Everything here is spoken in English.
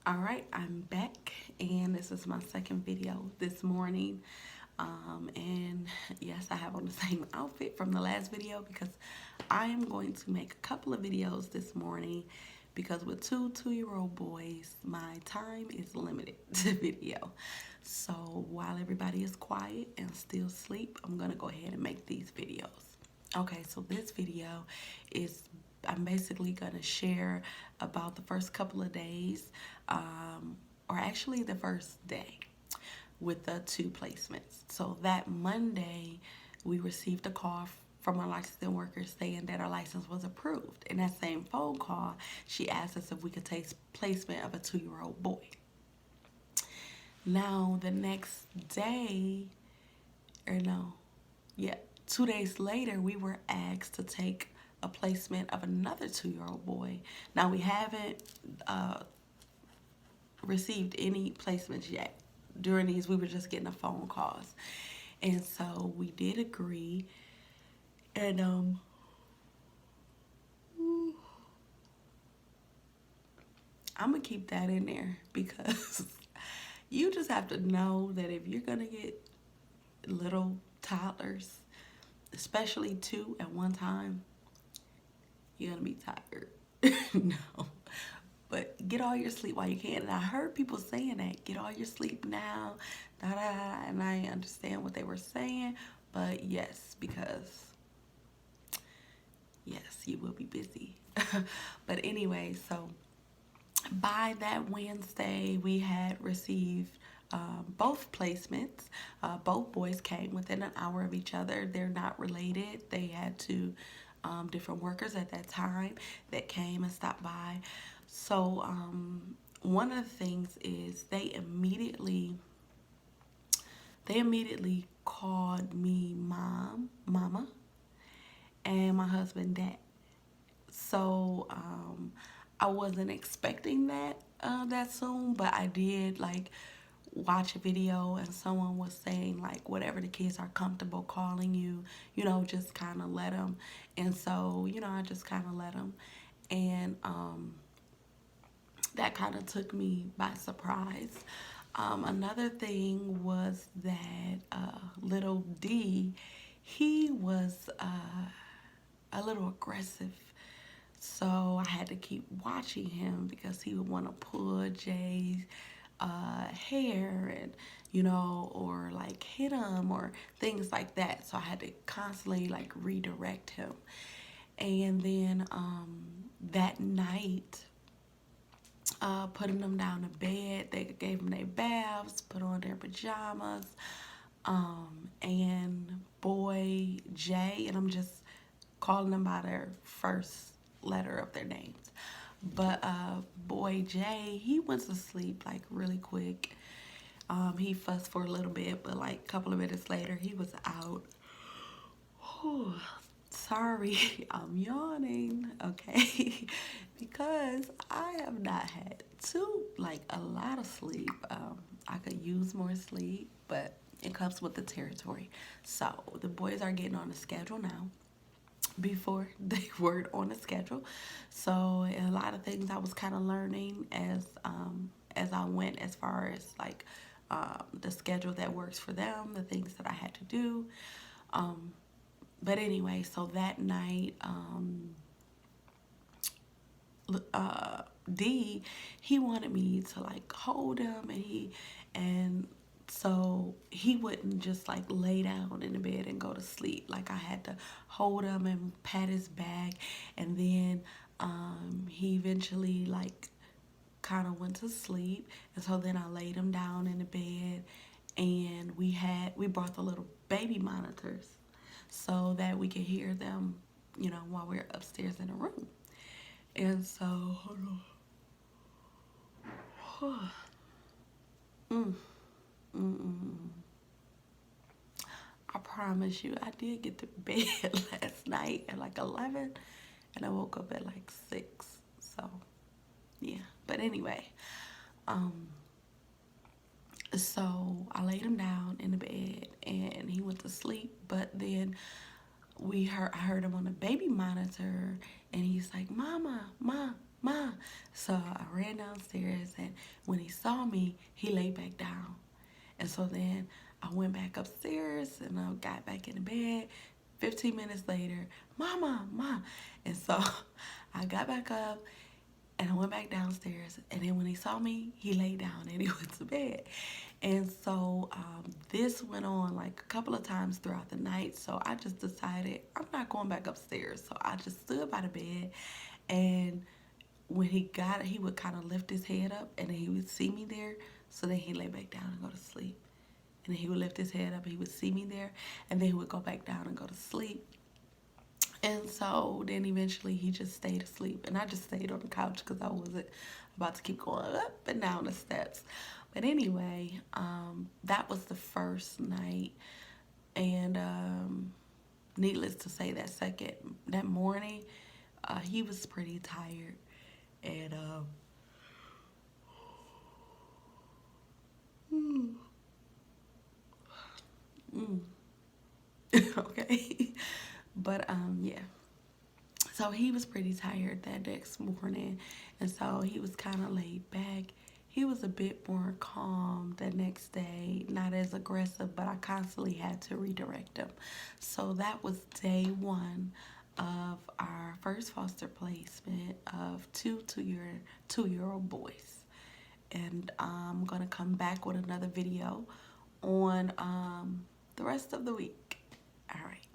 Alright, I'm back, and this is my second video this morning. And yes, I have on the same outfit from the last video because I am going to make a couple of videos this morning because with two-year-old boys, my time is limited to video. So while everybody is quiet and still asleep, I'm gonna go ahead and make these videos. Okay, so this video is I'm basically going to share about the first couple of days, or actually the first day with the two placements. So that Monday, we received a call from our licensing worker saying that our license was approved. In that same phone call, she asked us if we could take placement of a 2-year-old boy. Now, the next day, or no, yeah, 2 days later, we were asked to take a placement of another 2-year-old boy. Now, we haven't received any placements yet. During these, we were just getting the phone calls. And so we did agree. And I'm going to keep that in there because you just have to know that if you're going to get little toddlers, especially two at one time, you're going to be tired. No. But get all your sleep while you can. And I heard people saying that, get all your sleep now, da da da. And I understand what they were saying, but yes, because yes, you will be busy. But anyway, so by that Wednesday, we had received both placements. Both boys came within an hour of each other. They're not related. They had two different workers at that time that came and stopped by. So one of the things is they immediately called me mama, and my husband dad. So I wasn't expecting that soon, but I did like watch a video and someone was saying like whatever the kids are comfortable calling you, just kind of let them. And so I just kind of let them. And that kind of took me by surprise. Another thing was that little D, he was a little aggressive. So I had to keep watching him because he would want to pull Jay's hair and, or like hit him or things like that. So I had to constantly like redirect him. And then that night, putting them down to bed. They gave them their baths, put on their pajamas, and boy Jay, and I'm just calling them by their first letter of their names. But boy Jay, he went to sleep like really quick. He fussed for a little bit, but like a couple of minutes later, he was out. Sorry, I'm yawning, okay? Because I have not had a lot of sleep. I could use more sleep, but it comes with the territory. So the boys are getting on the schedule now. Before they weren't on the schedule, so a lot of things I was kind of learning as I went, as far as like the schedule that works for them, the things that I had to do. But anyway, so that night, D, he wanted me to like hold him, and so he wouldn't just like lay down in the bed and go to sleep. Like I had to hold him and pat his back, and then he eventually like kind of went to sleep, and so then I laid him down in the bed, and we brought the little baby monitors so that we could hear them, while we're upstairs in the room. And so, hold on. mm, mm, mm. I promise you, I did get to bed last night at like 11, and I woke up at like 6. So, yeah. But anyway, so I laid him down in the bed, and he went to sleep. But then I heard him on the baby monitor, and he's like, "Mama, Ma," Ma. So I ran downstairs, and when he saw me, he laid back down. And so then I went back upstairs and I got back in the bed. 15 minutes later, Mama, Ma. And so I got back up and I went back downstairs. And then when he saw me, he laid down and he went to bed. And so this went on like a couple of times throughout the night. So I just decided I'm not going back upstairs. So I just stood by the bed, and when he got it, he would kind of lift his head up and then he would see me there. So then he lay back down and go to sleep. And then he would lift his head up, he would see me there, and then he would go back down and go to sleep. And so then eventually he just stayed asleep. And I just stayed on the couch because I wasn't about to keep going up and down the steps. But anyway, that was the first night. And needless to say, that morning, he was pretty tired. And okay. But yeah. So he was pretty tired that next morning, and so he was kind of laid back. He was a bit more calm the next day, not as aggressive, but I constantly had to redirect him. So that was day one of our first foster placement of two-year-old boys. And I'm gonna come back with another video on the rest of the week. All right.